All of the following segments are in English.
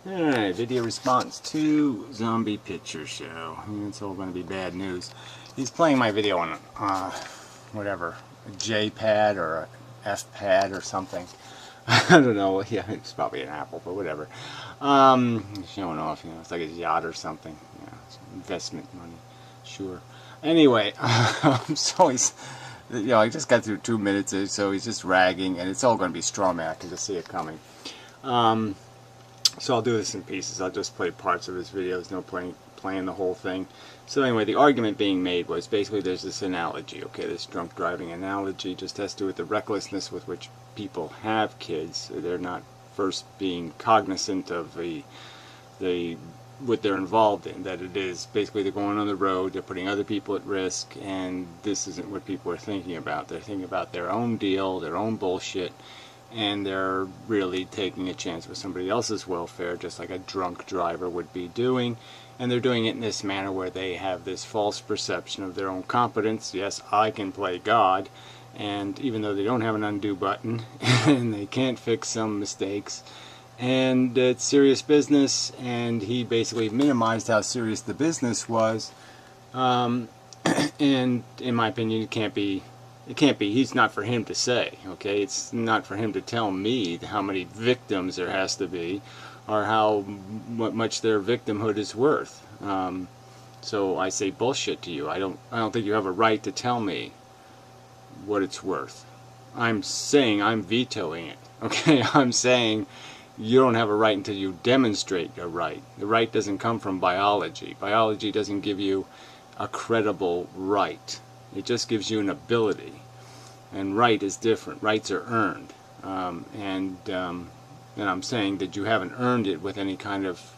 Alright, video response to Zombie Picture Show. It's all going to be bad news. He's playing my video on, whatever, a J-pad or a F-pad or something. I don't know. Yeah, it's probably an Apple, but whatever. He's showing off, it's like a yacht or something. Yeah, it's investment money. Sure. Anyway, so he's, I just got through 2 minutes, so he's just ragging, and it's all going to be straw man. I can just see it coming. So I'll do this in pieces. I'll just play parts of his videos, no playing the whole thing. So anyway, the argument being made was basically there's this analogy, okay, this drunk driving analogy just has to do with the recklessness with which people have kids. They're not first being cognizant of what they're involved in, that it is basically they're going on the road, they're putting other people at risk, and this isn't what people are thinking about. They're thinking about their own deal, their own bullshit, and they're really taking a chance with somebody else's welfare, just like a drunk driver would be doing. And they're doing it in this manner where they have this false perception of their own competence. Yes, I can play God, and even though they don't have an undo button and they can't fix some mistakes, and it's serious business, and he basically minimized how serious the business was. And in my opinion, it can't be, he's not for him to say, okay? It's not for him to tell me how many victims there has to be, or how much their victimhood is worth. So I say bullshit to you. I don't think you have a right to tell me what it's worth. I'm saying I'm vetoing it, okay? I'm saying you don't have a right until you demonstrate your right. The right doesn't come from biology. Biology doesn't give you a credible right. It just gives you an ability, and right is different. Rights are earned, and I'm saying that you haven't earned it with any kind of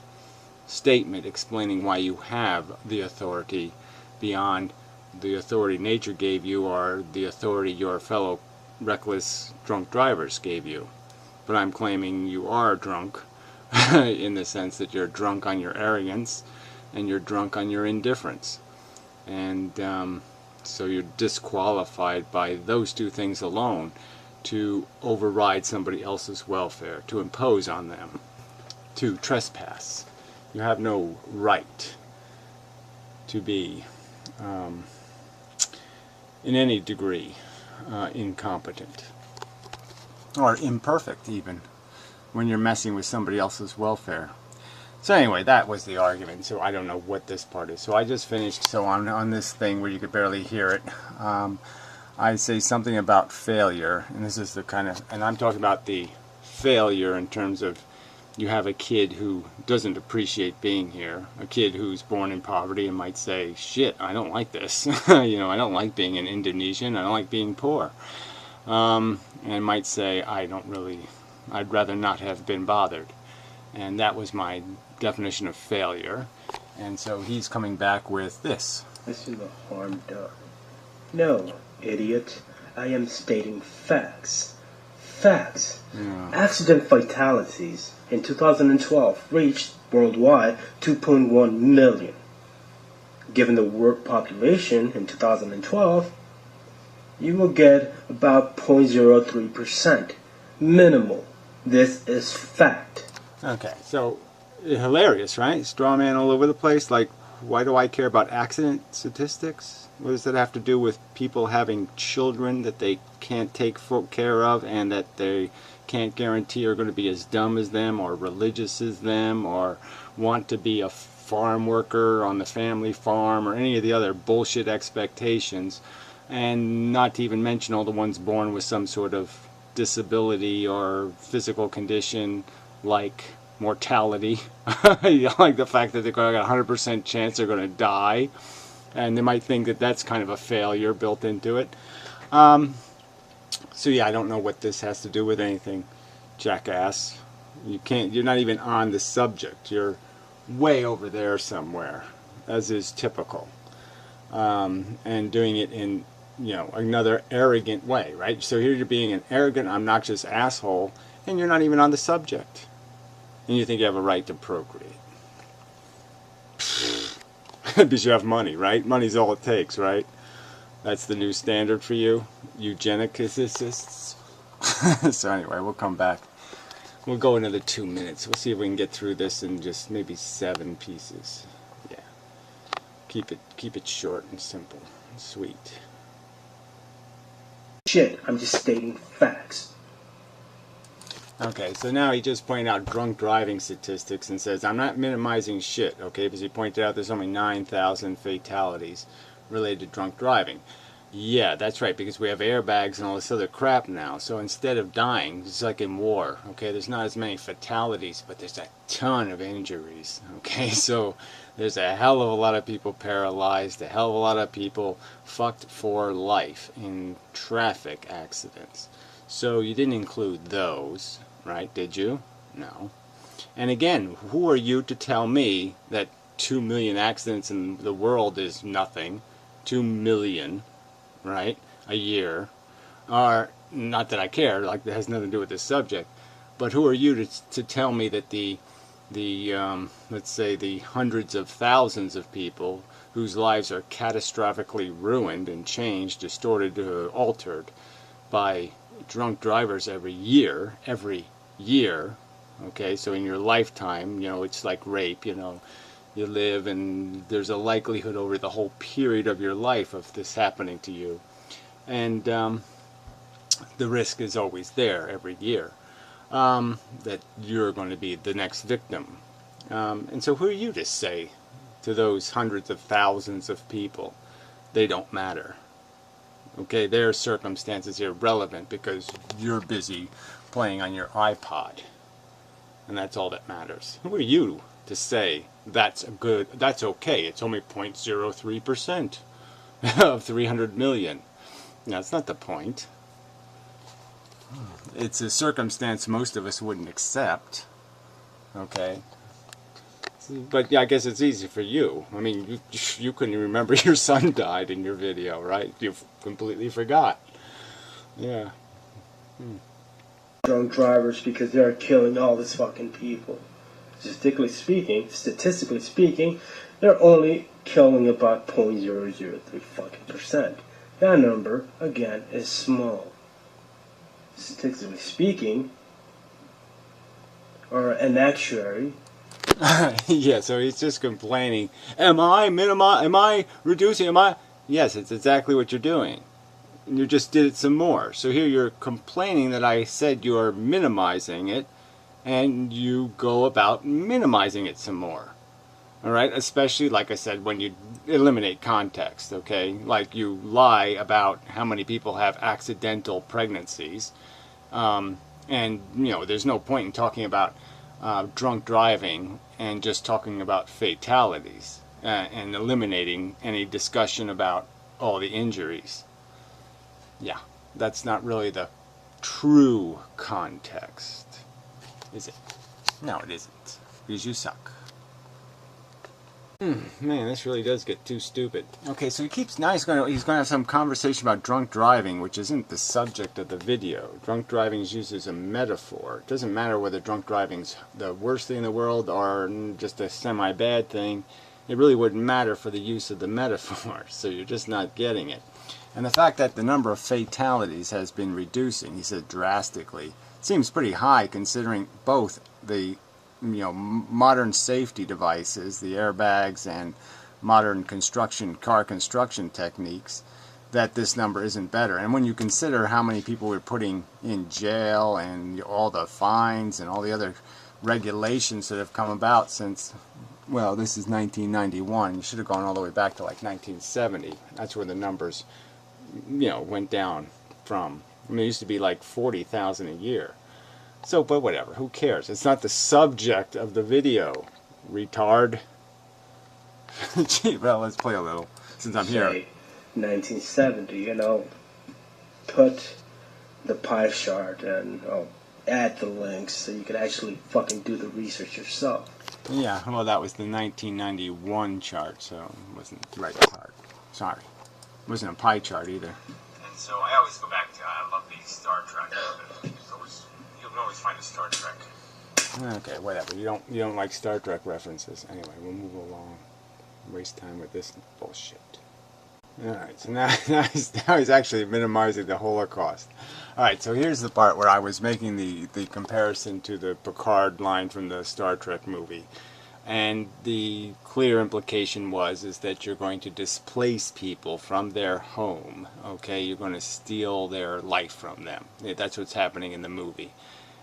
statement explaining why you have the authority beyond the authority nature gave you or the authority your fellow reckless drunk drivers gave you. But I'm claiming you are drunk in the sense that you're drunk on your arrogance and you're drunk on your indifference. And so you're disqualified by those two things alone to override somebody else's welfare, to impose on them, to trespass. You have no right to be, in any degree, incompetent. Or imperfect, even, when you're messing with somebody else's welfare. So anyway, that was the argument, so I don't know what this part is. So I just finished, so on this thing where you could barely hear it, I say something about failure, and this is the kind of, and I'm talking about the failure in terms of you have a kid who doesn't appreciate being here, a kid who's born in poverty and might say, shit, I don't like this, I don't like being an Indonesian, I don't like being poor, and might say, I'd rather not have been bothered. And that was my definition of failure. And so he's coming back with this. I see the harm done. No, idiot. I am stating facts. Facts. Yeah. Accident fatalities in 2012 reached worldwide 2.1 million. Given the world population in 2012, you will get about 0.03%. Minimal. This is fact. Okay, so hilarious, right? Straw man all over the place. Like, why do I care about accident statistics? What does that have to do with people having children that they can't take full care of and that they can't guarantee are going to be as dumb as them or religious as them or want to be a farm worker on the family farm or any of the other bullshit expectations, and not to even mention all the ones born with some sort of disability or physical condition like mortality, like the fact that they've got a 100% chance they're going to die, and they might think that that's kind of a failure built into it. So yeah, I don't know what this has to do with anything, jackass. You're not even on the subject. You're way over there somewhere, as is typical, and doing it in another arrogant way, right? So here you're being an arrogant, obnoxious asshole, and you're not even on the subject. And you think you have a right to procreate. Because you have money, right? Money's all it takes, right? That's the new standard for you, eugenicists. So anyway, we'll come back. We'll go another 2 minutes. We'll see if we can get through this in just maybe 7 pieces. Yeah. Keep it short and simple and sweet. Shit, I'm just stating facts. Okay, so now he just pointed out drunk driving statistics and says, I'm not minimizing shit, okay, because he pointed out there's only 9,000 fatalities related to drunk driving. Yeah, that's right, because we have airbags and all this other crap now. So instead of dying, it's like in war, okay, there's not as many fatalities, but there's a ton of injuries, okay? So there's a hell of a lot of people paralyzed, a hell of a lot of people fucked for life in traffic accidents. So you didn't include those, right, did you? No. And again, who are you to tell me that 2 million accidents in the world is nothing? 2 million. Right, a year, or not that I care, like that has nothing to do with this subject, but who are you to tell me that the let's say the hundreds of thousands of people whose lives are catastrophically ruined and changed, distorted, altered by drunk drivers every year, okay, so in your lifetime, you know, it's like rape, you know, you live and there's a likelihood over the whole period of your life of this happening to you, and the risk is always there every year that you're going to be the next victim, and so who are you to say to those hundreds of thousands of people they don't matter? Okay, their circumstances are irrelevant because you're busy playing on your iPod, and that's all that matters. Who are you to say that's okay? It's only 0.03% of 300 million. No, that's not the point. It's a circumstance most of us wouldn't accept. Okay, but yeah, I guess it's easy for you. I mean, you couldn't remember your son died in your video, right? You completely forgot. Yeah. Drunk drivers because they're killing all these fucking people. Statistically speaking, they're only killing about 0.003 fucking percent. That number, again, is small. Statistically speaking, or an actuary. Yeah, so he's just complaining. Am I reducing? Yes, it's exactly what you're doing. And you just did it some more. So here you're complaining that I said you're minimizing it, and you go about minimizing it some more. Alright, especially, like I said, when you eliminate context, okay? Like you lie about how many people have accidental pregnancies, and, you know, there's no point in talking about drunk driving and just talking about fatalities and eliminating any discussion about all the injuries. Yeah, that's not really the true context, is it? No, it isn't, because you suck. Man, this really does get too stupid. Okay, so now he's going to have some conversation about drunk driving, which isn't the subject of the video. Drunk driving is used as a metaphor. It doesn't matter whether drunk driving's the worst thing in the world or just a semi-bad thing. It really wouldn't matter for the use of the metaphor, so you're just not getting it. And the fact that the number of fatalities has been reducing, he said drastically, seems pretty high considering both the modern safety devices, the airbags, and modern car construction techniques, that this number isn't better. And when you consider how many people we're putting in jail and all the fines and all the other regulations that have come about since, well, this is 1991. You should have gone all the way back to like 1970. That's where the numbers, went down from. I mean, it used to be like 40,000 a year. So, but whatever, who cares? It's not the subject of the video, retard. Gee, well, let's play a little, since I'm here. 1970, put the pie chart and add the links so you could actually fucking do the research yourself. Yeah, well, that was the 1991 chart, so it wasn't the right chart. Sorry. It wasn't a pie chart either. And so I always go back to, I love the Star Trek. You can always find a Star Trek. Okay, whatever. You don't like Star Trek references. Anyway, we'll move along. Waste time with this bullshit. Alright, so now he's actually minimizing the Holocaust. Alright, so here's the part where I was making the comparison to the Picard line from the Star Trek movie. And the clear implication is that you're going to displace people from their home, okay? You're going to steal their life from them. That's what's happening in the movie.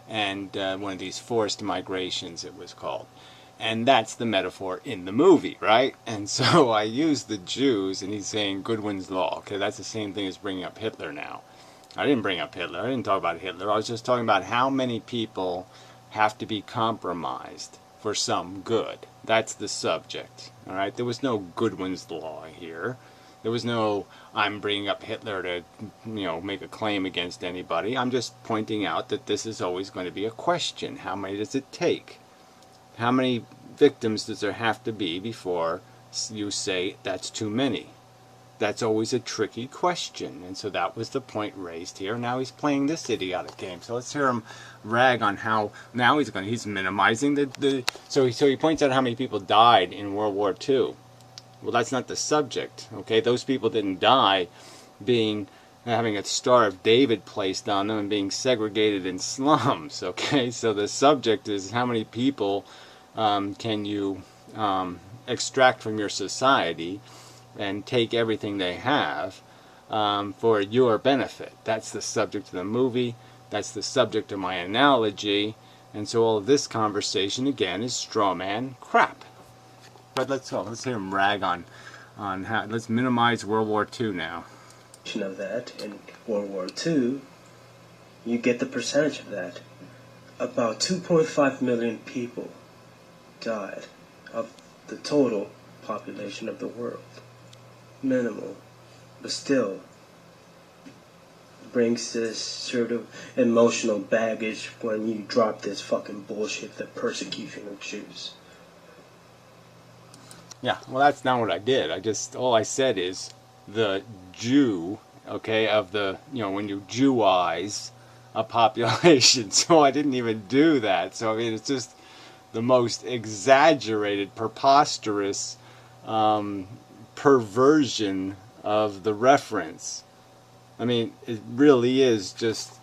And one of these forced migrations, it was called. And that's the metaphor in the movie, right? And so I use the Jews, and he's saying Goodwin's Law. Okay, that's the same thing as bringing up Hitler now. I didn't bring up Hitler. I didn't talk about Hitler. I was just talking about how many people have to be compromised for some good. That's the subject. All right? There was no Goodwin's Law here. There was no, I'm bringing up Hitler to, make a claim against anybody. I'm just pointing out that this is always going to be a question. How many does it take? How many victims does there have to be before you say that's too many? That's always a tricky question. And so that was the point raised here. Now he's playing this idiotic game. So let's hear him rag on how now he's minimizing so he points out how many people died in World War II. Well, that's not the subject. Okay, those people didn't die having a Star of David placed on them and being segregated in slums. Okay, so the subject is how many people can you extract from your society and take everything they have for your benefit. That's the subject of the movie. That's the subject of my analogy. And so all of this conversation, again, is straw man crap. But let's hear him rag on how, let's minimize World War II now. Of that in World War II, you get the percentage of that. About 2.5 million people died of the total population of the world. Minimal, but still brings this sort of emotional baggage when you drop this fucking bullshit, the persecution of Jews. Yeah, well, that's not what I did. All I said is the Jew, okay, of the, when you Jewize a population. So I didn't even do that. So, I mean, it's just the most exaggerated, preposterous perversion of the reference. I mean, it really is just,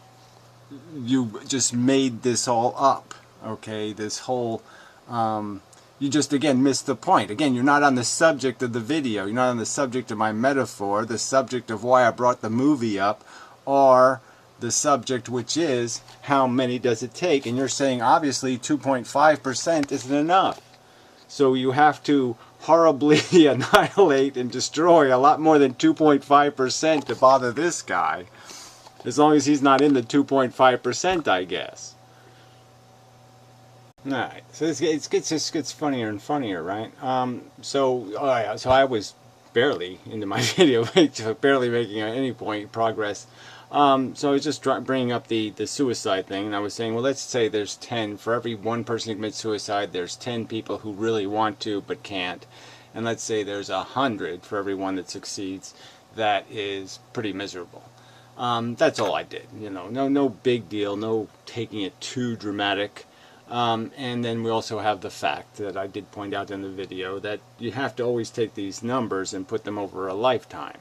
you just made this all up, okay? This whole, you just, again, missed the point. Again, you're not on the subject of the video. You're not on the subject of my metaphor, the subject of why I brought the movie up, or the subject, which is how many does it take? And you're saying, obviously, 2.5% isn't enough. So you have to horribly annihilate and destroy a lot more than 2.5% to bother this guy. As long as he's not in the 2.5%, I guess. Alright, so it gets funnier and funnier, right? So I was barely into my video, barely making any progress. So I was just bringing up the suicide thing, and I was saying, well, let's say there's 10. For every one person who commits suicide, there's 10 people who really want to but can't. And let's say there's 100 for every one that succeeds. That is pretty miserable. That's all I did. No big deal, no taking it too dramatic. And then we also have the fact that I did point out in the video that you have to always take these numbers and put them over a lifetime.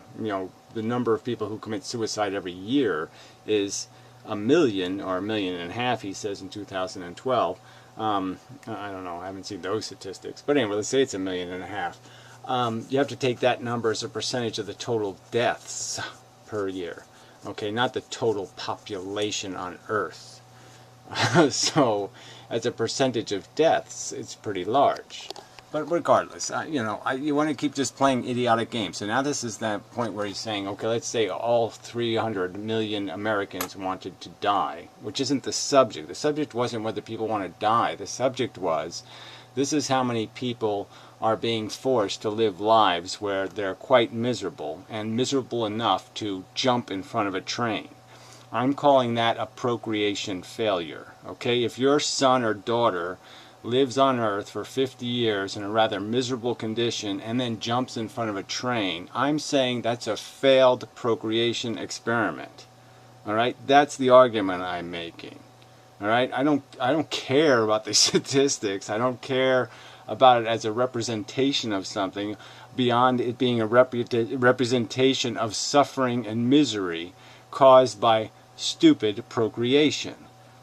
The number of people who commit suicide every year is 1 million or 1.5 million, he says in 2012. I don't know, I haven't seen those statistics. But anyway, let's say it's 1.5 million. You have to take that number as a percentage of the total deaths per year. Okay, not the total population on Earth. So, as a percentage of deaths, it's pretty large. But regardless, you want to keep just playing idiotic games. So now this is that point where he's saying, okay, let's say all 300 million Americans wanted to die, which isn't the subject. The subject wasn't whether people want to die. The subject was, this is how many people are being forced to live lives where they're quite miserable, and miserable enough to jump in front of a train. I'm calling that a procreation failure. Okay, if your son or daughter lives on Earth for 50 years in a rather miserable condition and then jumps in front of a train, I'm saying that's a failed procreation experiment. Alright, that's the argument I'm making. All right, I don't care about the statistics. I don't care about it as a representation of something beyond it being a representation of suffering and misery caused by stupid procreation.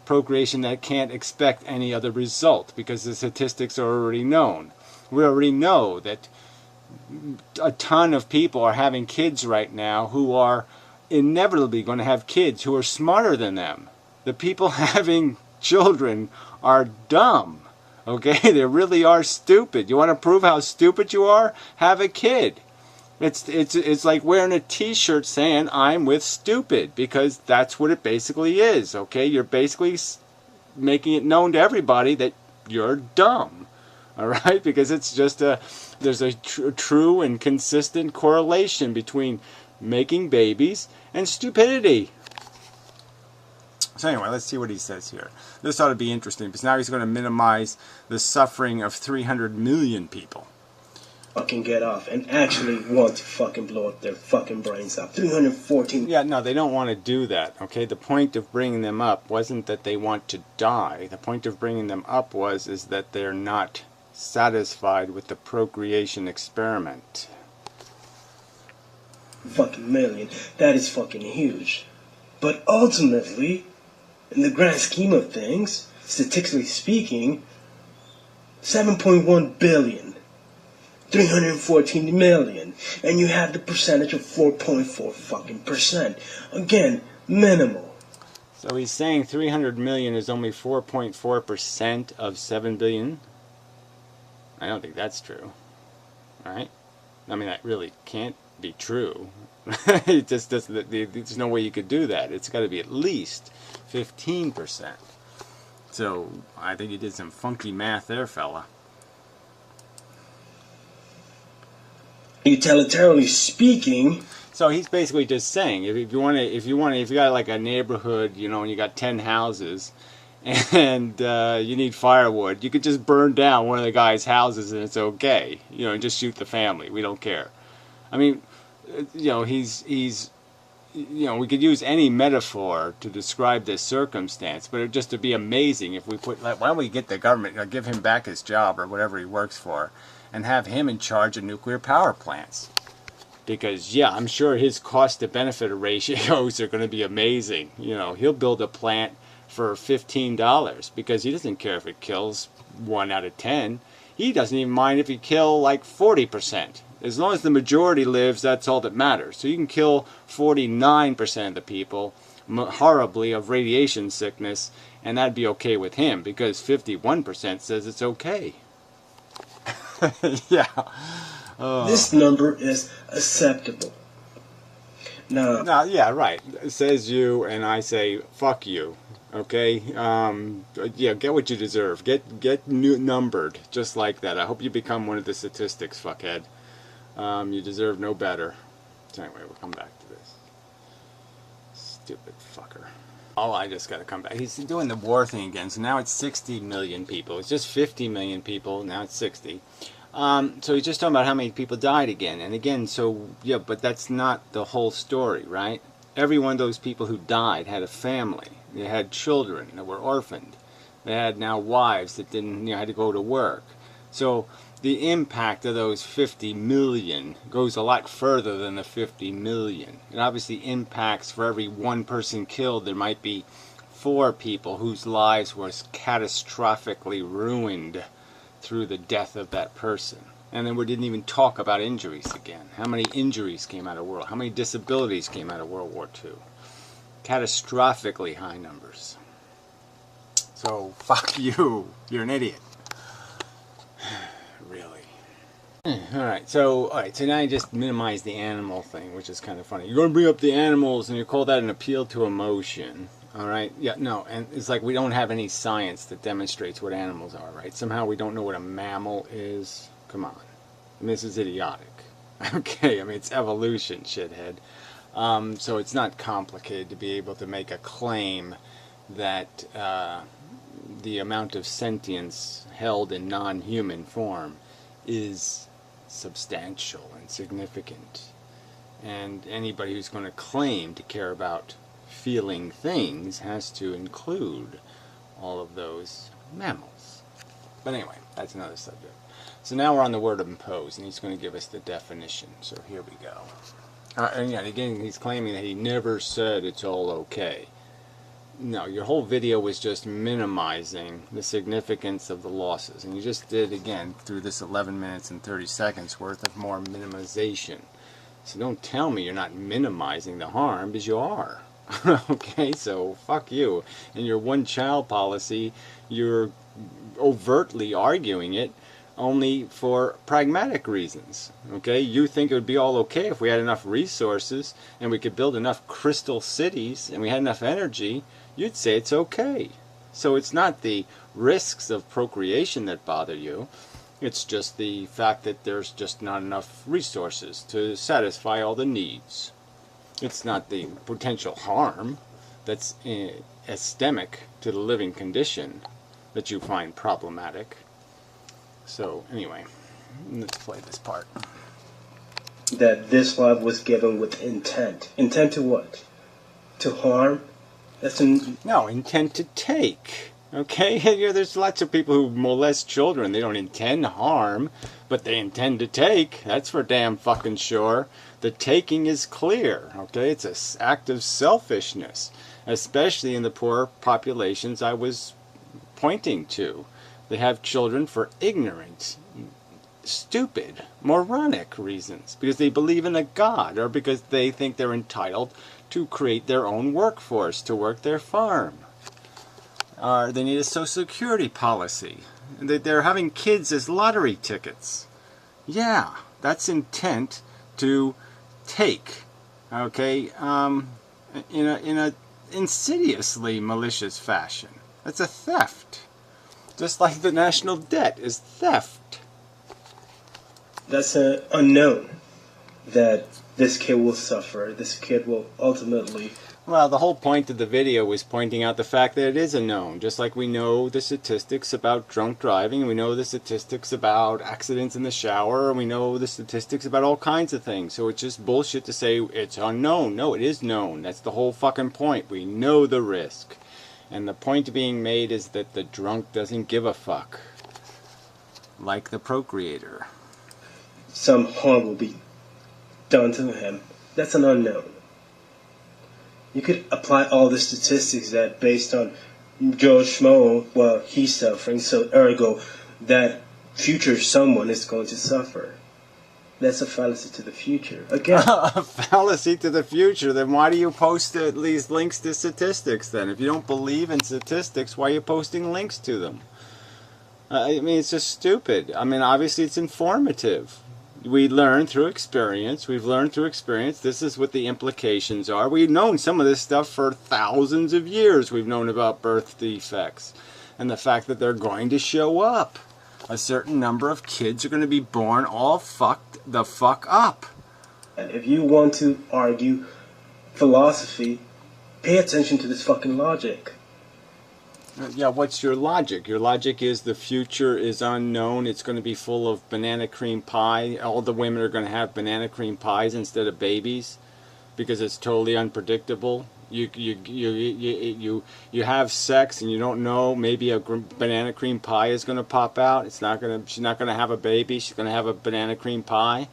Procreation that can't expect any other result because the statistics are already known. We already know that a ton of people are having kids right now who are inevitably going to have kids who are smarter than them. The people having children are dumb. Okay, they really are stupid. You want to prove how stupid you are? Have a kid. It's like wearing a t-shirt saying I'm with stupid, because that's what it basically is. Okay, you're basically making it known to everybody that you're dumb. All right, because it's just there's a true and consistent correlation between making babies and stupidity. So anyway, let's see what he says here. This ought to be interesting, because now he's going to minimize the suffering of 300 million people. Fucking get off and actually want to fucking blow up their fucking brains up. 314. Yeah, no, they don't want to do that, okay? The point of bringing them up wasn't that they want to die. The point of bringing them up is that they're not satisfied with the procreation experiment. Fucking million. That is fucking huge. But ultimately, in the grand scheme of things, statistically speaking, 7.1 billion, 314 million, and you have the percentage of 4.4 fucking percent. Again, minimal. So he's saying 300 million is only 4.4% of 7 billion? I don't think that's true. Right? I mean, that really can't be true. It just doesn't. There's no way you could do that. It's got to be at least 15%. So I think you did some funky math there, fella. Utilitarianly speaking, so he's basically just saying, if you got like a neighborhood, you know, and you got 10 houses, and you need firewood, you could just burn down one of the guy's houses and it's okay. You know, and just shoot the family. We don't care. I mean, you know, you know, we could use any metaphor to describe this circumstance, but it'd just to be amazing if we put, like, why don't we get the government, give him back his job or whatever he works for, and have him in charge of nuclear power plants? Because, yeah, I'm sure his cost-to-benefit ratios are going to be amazing. You know, he'll build a plant for $15 because he doesn't care if it kills 1 out of 10. He doesn't even mind if you kill like 40%. As long as the majority lives, that's all that matters. So you can kill 49% of the people horribly of radiation sickness, and that'd be okay with him because 51% says it's okay. Yeah. this number is acceptable. Now, yeah, right. It says you, and I say fuck you. Okay. Yeah. Get what you deserve. Get numbered just like that. I hope you become one of the statistics, fuckhead. You deserve no better. So anyway, we'll come back to this. Stupid fucker. Oh, I just got to come back. He's doing the war thing again. So now it's 60 million people. It's just 50 million people. Now it's 60. So he's just talking about how many people died again. And again, so, yeah, but that's not the whole story, right? Every one of those people who died had a family. They had children that were orphaned. They had now wives that didn't, had to go to work. So the impact of those 50 million goes a lot further than the 50 million. It obviously impacts, for every one person killed, there might be 4 people whose lives were catastrophically ruined through the death of that person. And then we didn't even talk about injuries again. How many injuries came out of World? How many disabilities came out of World War II? Catastrophically high numbers. So, fuck you. You're an idiot. Really. Alright, so now you just minimize the animal thing, which is kind of funny. You're going to bring up the animals and you call that an appeal to emotion. Alright, yeah, no, and it's like we don't have any science that demonstrates what animals are, right? Somehow we don't know what a mammal is. Come on. I mean, this is idiotic. Okay, I mean, it's evolution, shithead. So it's not complicated to be able to make a claim that the amount of sentience held in non-human form is substantial and significant. And anybody who's going to claim to care about feeling things has to include all of those mammals. But anyway, that's another subject. So now we're on the word impose, and he's going to give us the definition. So here we go. And yeah, again, he's claiming that he never said it's all okay. No, your whole video was just minimizing the significance of the losses. And you just did, again, through this 11 minutes and 30 seconds worth of more minimization. So don't tell me you're not minimizing the harm, because you are. Okay, so fuck you. In your one-child policy, you're overtly arguing it only for pragmatic reasons. Okay, you think it would be all okay if we had enough resources and we could build enough crystal cities and we had enough energy. You'd say it's okay. So it's not the risks of procreation that bother you. It's just the fact that there's just not enough resources to satisfy all the needs. It's not the potential harm that's epistemic to the living condition that you find problematic. So anyway, let's play this part. That this life was given with intent. Intent to what? To harm? No, intent to take. Okay, there's lots of people who molest children. They don't intend harm, but they intend to take. That's for damn fucking sure. The taking is clear. Okay, it's an act of selfishness, especially in the poor populations I was pointing to. They have children for ignorant, stupid, moronic reasons, because they believe in a god or because they think they're entitled to create their own workforce to work their farm. Or they need a social security policy. They're having kids as lottery tickets. Yeah, that's intent to take. Okay, in a insidiously malicious fashion. That's a theft. Just like the national debt is theft. That's an unknown that this kid will suffer. This kid will ultimately... Well, the whole point of the video was pointing out the fact that it is a known. Just like we know the statistics about drunk driving, and we know the statistics about accidents in the shower, and we know the statistics about all kinds of things. So it's just bullshit to say it's unknown. No, it is known. That's the whole fucking point. We know the risk. And the point being made is that the drunk doesn't give a fuck. Like the procreator. Some harm will be done to him. That's an unknown. You could apply all the statistics that based on Joe Schmo, well, he's suffering, so ergo, that future someone is going to suffer. That's a fallacy to the future. Again. A fallacy to the future? Then why do you post these links to statistics then? If you don't believe in statistics, why are you posting links to them? I mean, it's just stupid. I mean, obviously it's informative. We learn through experience. We've learned through experience. This is what the implications are. We've known some of this stuff for thousands of years. We've known about birth defects and the fact that they're going to show up. A certain number of kids are going to be born all fucked the fuck up. And if you want to argue philosophy, pay attention to this fucking logic. Yeah, what's your logic? Your logic is the future is unknown. It's going to be full of banana cream pie. All the women are going to have banana cream pies instead of babies because it's totally unpredictable. You have sex and you don't know. Maybe a banana cream pie is going to pop out. She's not going to have a baby. She's going to have a banana cream pie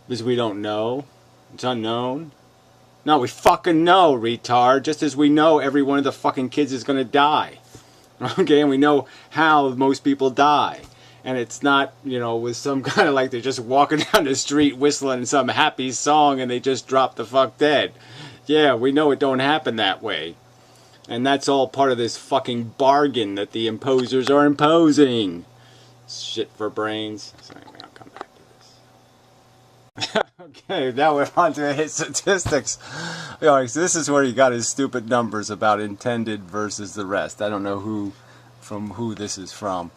because we don't know. It's unknown. No, we fucking know, retard. Just as we know every one of the fucking kids is going to die. Okay, and we know how most people die. And it's not, with some kind of like they're just walking down the street whistling some happy song and they just drop the fuck dead. Yeah, we know it don't happen that way. And that's all part of this fucking bargain that the imposers are imposing. Shit for brains. So anyway, I'll come back to this. Okay, now we're on to his statistics. So this is where he got his stupid numbers about intended versus the rest. I don't know who this is from.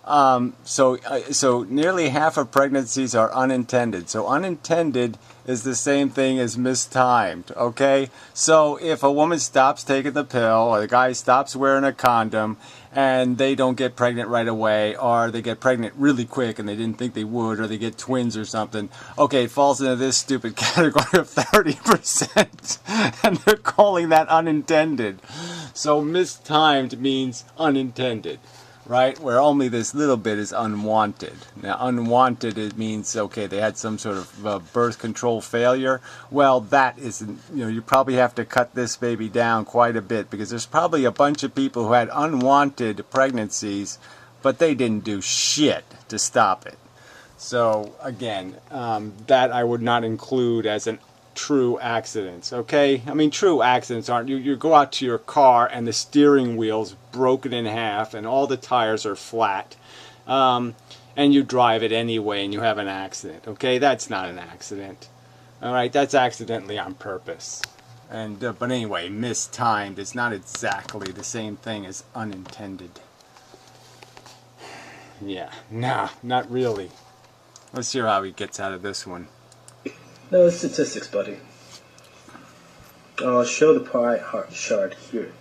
So nearly half of pregnancies are unintended. So unintended is the same thing as mistimed, okay? So if a woman stops taking the pill, or the guy stops wearing a condom, and they don't get pregnant right away, or they get pregnant really quick and they didn't think they would, or they get twins or something, okay, it falls into this stupid category of 30%, and they're calling that unintended. So mistimed means unintended, right? Where only this little bit is unwanted. Now unwanted, it means, okay, they had some sort of birth control failure. Well, that isn't, you probably have to cut this baby down quite a bit, because there's probably a bunch of people who had unwanted pregnancies, but they didn't do shit to stop it. So again, that I would not include as an true accidents, okay? I mean, true accidents aren't, you go out to your car and the steering wheel's broken in half and all the tires are flat, and you drive it anyway and you have an accident, okay? That's not an accident, alright? That's accidentally on purpose. And but anyway, mistimed is not exactly the same thing as unintended. Yeah, nah, not really. Let's hear how he gets out of this one. No, it's statistics, buddy. I'll show the pie chart here.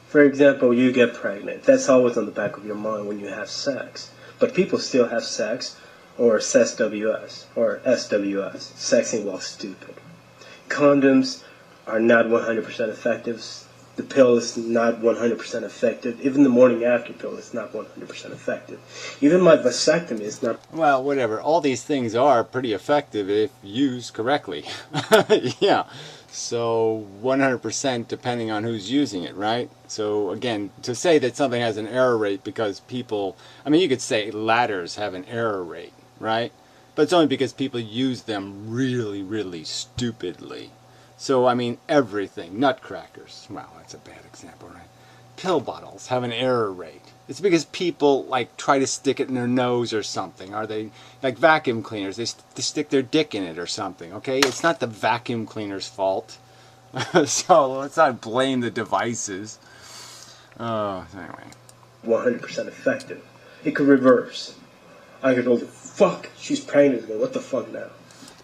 For example, you get pregnant. That's always on the back of your mind when you have sex. But people still have sex, or SWS, or SWS, sexing while stupid. Condoms are not 100% effective. The pill is not 100% effective. Even the morning after pill is not 100% effective. Even my vasectomy is not... Well, whatever. All these things are pretty effective if used correctly. Yeah. So 100% depending on who's using it, right? So again, to say that something has an error rate because people... I mean, you could say ladders have an error rate, right? But it's only because people use them really, really stupidly. So, I mean, everything. Nutcrackers. Well, that's a bad example, right? Pill bottles have an error rate. It's because people, like, try to stick it in their nose or something. Are they, like vacuum cleaners, they stick their dick in it or something, okay? It's not the vacuum cleaner's fault. So, let's not blame the devices. Anyway. 100% effective. It could reverse. I could go, fuck, she's pregnant again. What the fuck now?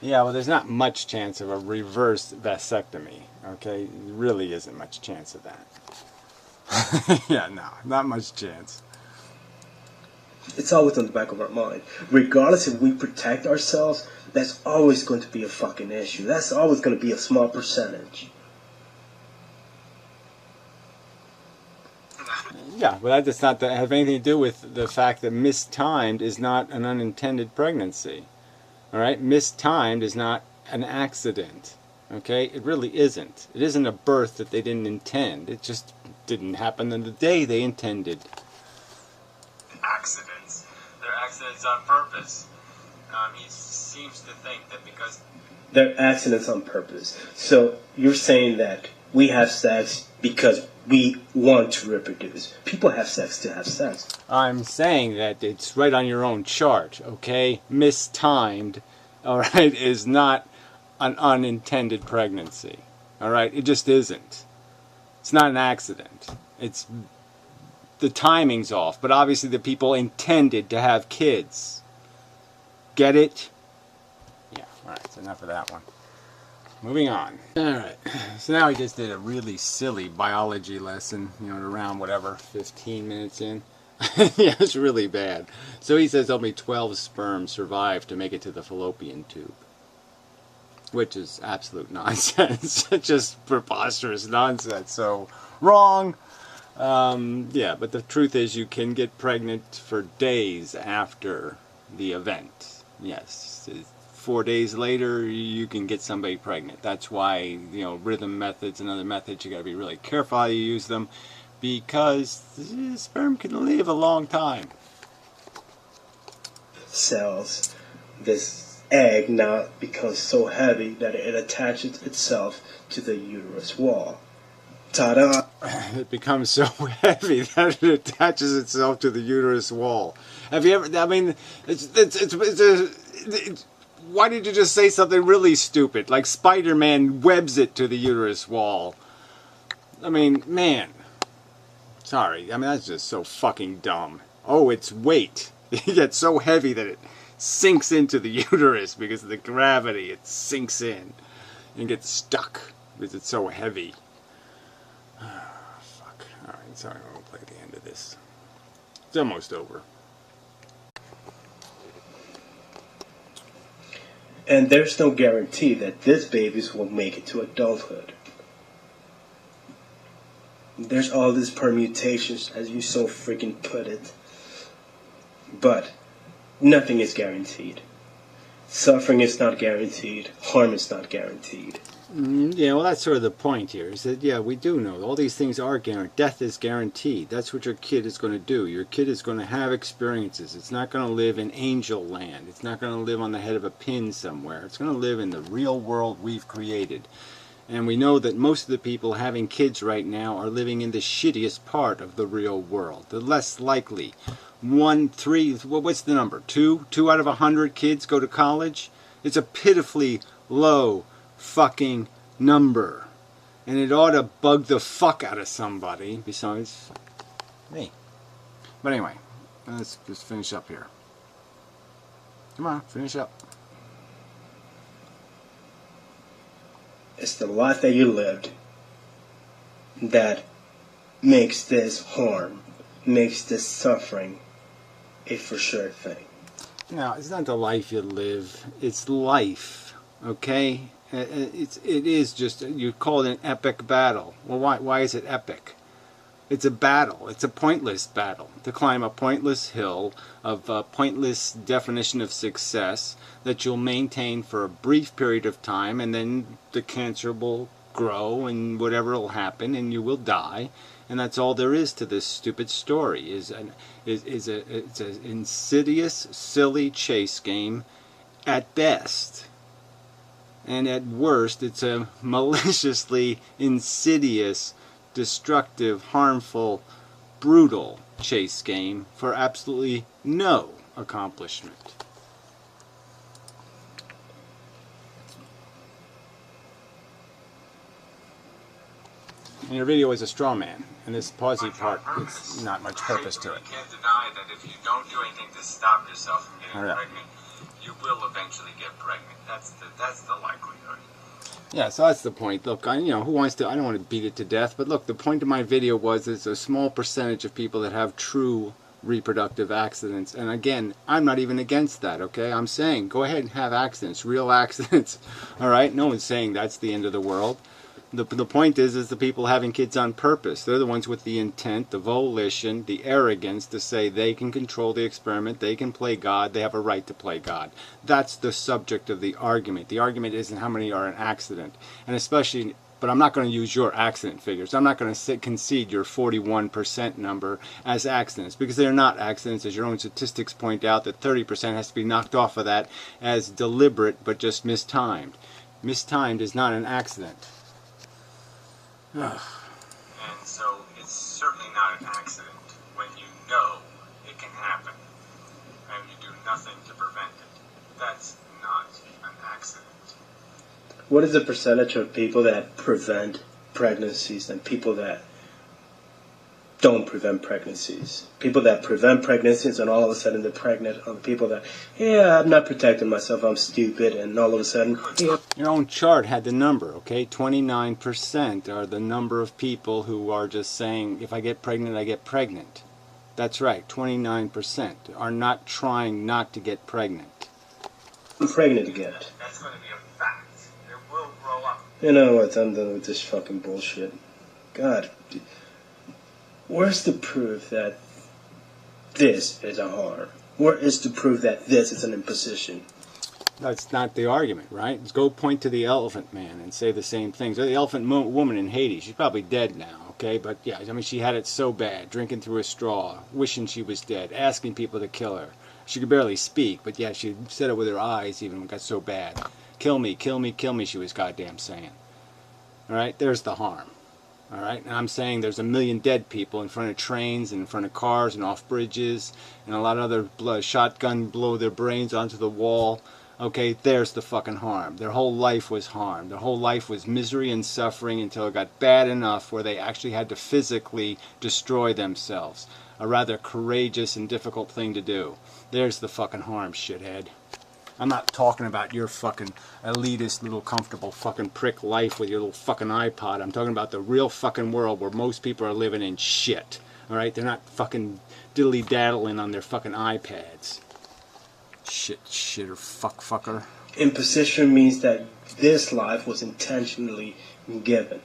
Yeah, well, there's not much chance of a reverse vasectomy, okay? There really isn't much chance of that. Yeah, no, not much chance. It's always on the back of our mind. Regardless if we protect ourselves, that's always going to be a fucking issue. That's always going to be a small percentage. Yeah, but that does not have anything to do with the fact that mistimed is not an unintended pregnancy. Alright, mistimed is not an accident. Okay, it really isn't. It isn't a birth that they didn't intend. It just didn't happen on the day they intended. Accidents. They're accidents on purpose. He seems to think that because... They're accidents on purpose. So you're saying that we have sex because we want to reproduce. People have sex to have sex. I'm saying that it's right on your own chart, okay? Mistimed, alright, is not an unintended pregnancy. Alright? It just isn't. It's not an accident. It's... the timing's off, but obviously the people intended to have kids. Get it? Yeah, alright, so enough of that one. Moving on. Alright, so now he just did a really silly biology lesson, around whatever, 15 minutes in. Yeah, it's really bad. So he says only 12 sperm survived to make it to the fallopian tube. Which is absolute nonsense. Just preposterous nonsense. So, wrong! Yeah, but the truth is you can get pregnant for days after the event. Yes, 4 days later you can get somebody pregnant. That's why, rhythm methods and other methods, you gotta be really careful how you use them, because sperm can live a long time. Cells, this egg now becomes so heavy that it attaches itself to the uterus wall. Ta-da! It becomes so heavy that it attaches itself to the uterus wall. Have you ever? I mean, why did you just say something really stupid, like Spider-Man webs it to the uterus wall? I mean, man. Sorry, I mean, that's just so fucking dumb. Oh, its weight. It gets so heavy that it sinks into the uterus because of the gravity. It sinks in and gets stuck because it's so heavy. Fuck. Alright, sorry, I won't play the end of this. It's almost over. And there's no guarantee that these babies will make it to adulthood. There's all these permutations, as you so freaking put it. But nothing is guaranteed. Suffering is not guaranteed. Harm is not guaranteed. Yeah, well, that's sort of the point here, is that, yeah, we do know all these things are guaranteed. Death is guaranteed. That's what your kid is going to do. Your kid is going to have experiences. It's not going to live in angel land. It's not going to live on the head of a pin somewhere. It's going to live in the real world we've created. And we know that most of the people having kids right now are living in the shittiest part of the real world. The less likely. 1, 3, what's the number? 2 out of 100 kids go to college? It's a pitifully low fucking number. And it ought to bug the fuck out of somebody besides me. But anyway, let's just finish up here. Come on, finish up. It's the life that you lived that makes this harm, makes this suffering a for sure thing. No, it's not the life you live. It's life, okay? It is just, you call it an epic battle. Well, why is it epic? It's a battle. It's a pointless battle. To climb a pointless hill of a pointless definition of success that you'll maintain for a brief period of time, and then the cancer will grow and whatever will happen and you will die. And that's all there is to this stupid story. It's an insidious, silly chase game at best. And at worst, it's a maliciously insidious, destructive, harmful, brutal chase game for absolutely no accomplishment. And your video is a straw man, and this pausey part, it's not much purpose to it. You can't deny that if you don't do anything to stop yourself from getting pregnant, you will eventually get pregnant. That's the likelihood. Yeah, so that's the point. Look, who wants to, I don't want to beat it to death, but look, the point of my video was it's a small percentage of people that have true reproductive accidents. And again, I'm not even against that, okay? I'm saying go ahead and have accidents, real accidents, all right? No one's saying that's the end of the world. The point is the people having kids on purpose. They're the ones with the intent, the volition, the arrogance to say they can control the experiment, they can play God, they have a right to play God. That's the subject of the argument. The argument isn't how many are an accident. And especially, but I'm not going to use your accident figures. I'm not going to concede your 41% number as accidents, because they're not accidents, as your own statistics point out, that 30% has to be knocked off of that as deliberate but just mistimed. Mistimed is not an accident. And so it's certainly not an accident when you know it can happen and you do nothing to prevent it. That's not an accident. What is the percentage of people that prevent pregnancies and people that don't prevent pregnancies? People that prevent pregnancies and all of a sudden they're pregnant, or the people that, yeah, I'm not protecting myself, I'm stupid, and all of a sudden, yeah. Your own chart had the number, okay? 29% are the number of people who are just saying, if I get pregnant, I get pregnant. That's right, 29% are not trying not to get pregnant. I'm pregnant again. That's going to be a fact. It will grow up. You know what, I'm done with this fucking bullshit. God, where's the proof that this is a harm? Where is the proof that this is an imposition? That's not the argument, right? Let's go point to the elephant man and say the same things. The elephant woman in Haiti, she's probably dead now, okay? But yeah, I mean, she had it so bad, drinking through a straw, wishing she was dead, asking people to kill her. She could barely speak, but yeah, she said it with her eyes even when it got so bad. Kill me, kill me, kill me, she was goddamn saying. All right, there's the harm. All right, and I'm saying there's 1 million dead people in front of trains and in front of cars and off bridges, and a lot of other shotgun blow their brains onto the wall. Okay, there's the fucking harm. Their whole life was harm. Their whole life was misery and suffering until it got bad enough where they actually had to physically destroy themselves. A rather courageous and difficult thing to do. There's the fucking harm, shithead. I'm not talking about your fucking elitist little comfortable fucking prick life with your little fucking iPod. I'm talking about the real fucking world where most people are living in shit. Alright? They're not fucking diddly-daddling on their fucking iPads. Shitter fucker. Imposition means that this life was intentionally given.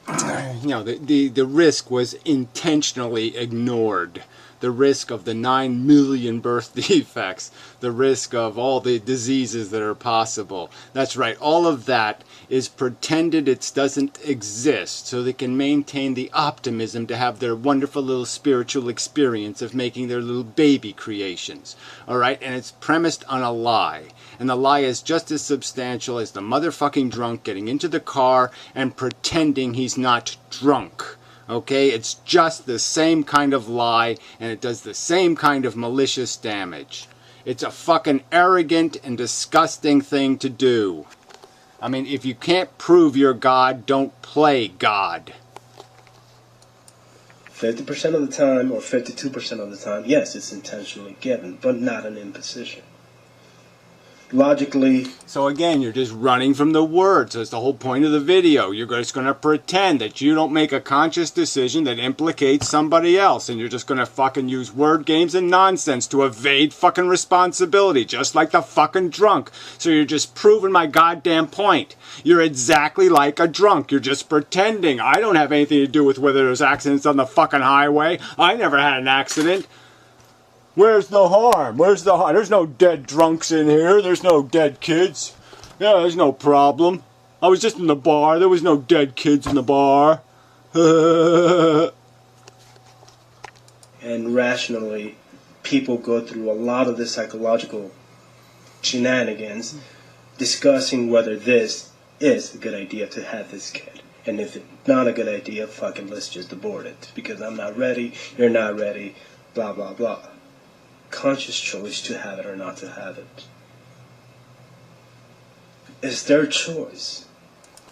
you know, the risk was intentionally ignored. The risk of the 9 million birth defects, the risk of all the diseases that are possible. That's right, all of that is pretended it doesn't exist so they can maintain the optimism to have their wonderful little spiritual experience of making their little baby creations. Alright, and it's premised on a lie. And the lie is just as substantial as the motherfucking drunk getting into the car and pretending he's not drunk. Okay, it's just the same kind of lie, and it does the same kind of malicious damage. It's a fucking arrogant and disgusting thing to do. I mean, if you can't prove you're God, don't play God. 50% of the time, or 52% of the time, yes, it's intentionally given, but not an imposition. Logically... So again, you're just running from the words. That's the whole point of the video. You're just going to pretend that you don't make a conscious decision that implicates somebody else. And you're just going to fucking use word games and nonsense to evade fucking responsibility. Just like the fucking drunk. So you're just proving my goddamn point. You're exactly like a drunk. You're just pretending. I don't have anything to do with whether there's accidents on the fucking highway. I never had an accident. Where's the harm? Where's the harm? There's no dead drunks in here. There's no dead kids. Yeah, there's no problem. I was just in the bar. There was no dead kids in the bar. And rationally, people go through a lot of the psychological shenanigans discussing whether this is a good idea to have this kid. And if it's not a good idea, fucking let's just abort it. Because I'm not ready, you're not ready, blah, blah, blah. Conscious choice to have it or not to have it. It's their choice.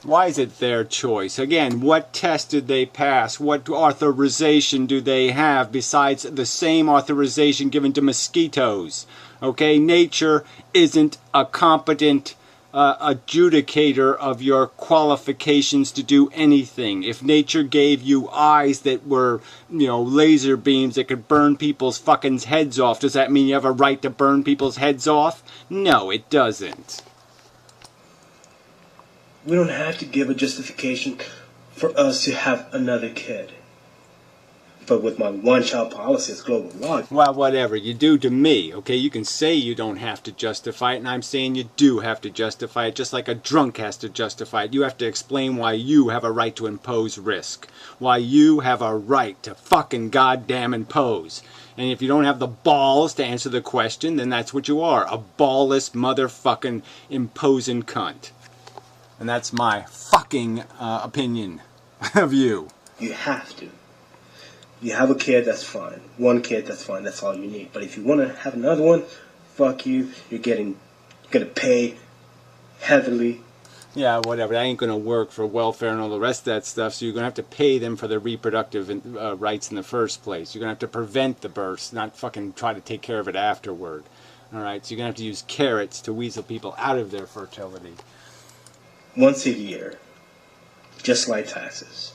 Why is it their choice? Again, what test did they pass? What authorization do they have besides the same authorization given to mosquitoes? Okay, nature isn't a competent adjudicator of your qualifications to do anything. If nature gave you eyes that were, you know, laser beams that could burn people's fucking heads off, does that mean you have a right to burn people's heads off? No, it doesn't. We don't have to give a justification for us to have another kid. But with my one-child policy, it's global law. Well, whatever. You do to me, okay? You can say you don't have to justify it, and I'm saying you do have to justify it, just like a drunk has to justify it. You have to explain why you have a right to impose risk. Why you have a right to fucking goddamn impose. And if you don't have the balls to answer the question, then that's what you are. A ballless motherfucking imposing cunt. And that's my fucking opinion of you. You have to. You have a kid, that's fine. One kid, that's fine. That's all you need. But if you want to have another one, fuck you. You're gonna pay heavily. Yeah, whatever. That ain't gonna work for welfare and all the rest of that stuff. So you're gonna have to pay them for their reproductive rights in the first place. You're gonna have to prevent the births, not fucking try to take care of it afterward. All right. So you're gonna have to use carrots to weasel people out of their fertility. Once a year, just like taxes.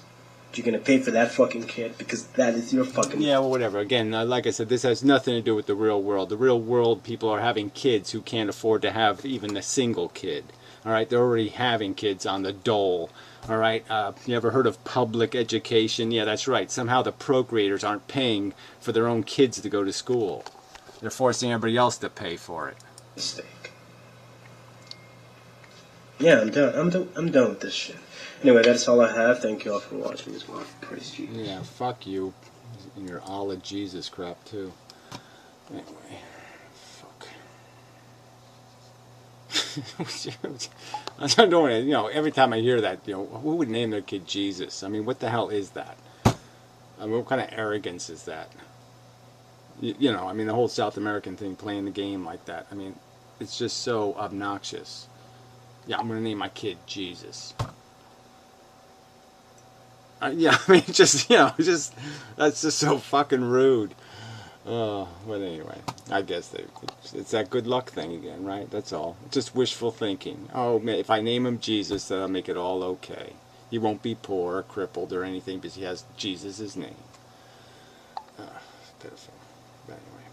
You're going to pay for that fucking kid because that is your fucking... Yeah, well, whatever. Again, like I said, this has nothing to do with the real world. The real world, people are having kids who can't afford to have even a single kid. All right? They're already having kids on the dole. All right? You ever heard of public education? Yeah, that's right. Somehow the procreators aren't paying for their own kids to go to school. They're forcing everybody else to pay for it. Mistake. Yeah, I'm done. I'm done with this shit. Anyway, that's all I have. Thank you all for watching as well. Praise Jesus. Yeah, fuck you. And your Allah Jesus crap, too. Anyway. Fuck. I don't know, you know, every time I hear that, you know, who would name their kid Jesus? I mean, what the hell is that? I mean, what kind of arrogance is that? You know, I mean, the whole South American thing, playing the game like that. I mean, it's just so obnoxious. Yeah, I'm going to name my kid Jesus. Yeah, I mean, just, you know, just, that's just so fucking rude. But anyway, I guess it's that good luck thing again, right? That's all. Just wishful thinking. Oh, if I name him Jesus, that'll make it all okay. He won't be poor or crippled or anything because he has Jesus' name. Pitiful. But anyway.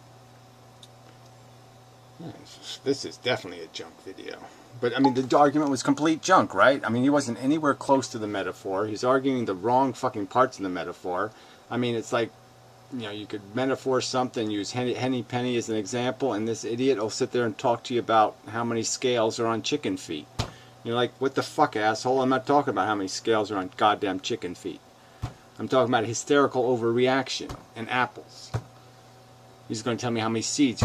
This is definitely a junk video. But, I mean, the argument was complete junk, right? I mean, he wasn't anywhere close to the metaphor. He's arguing the wrong fucking parts of the metaphor. I mean, it's like, you know, you could metaphor something, use Henny Penny as an example, and this idiot will sit there and talk to you about how many scales are on chicken feet. You're like, what the fuck, asshole? I'm not talking about how many scales are on goddamn chicken feet. I'm talking about hysterical overreaction and apples. He's going to tell me how many seeds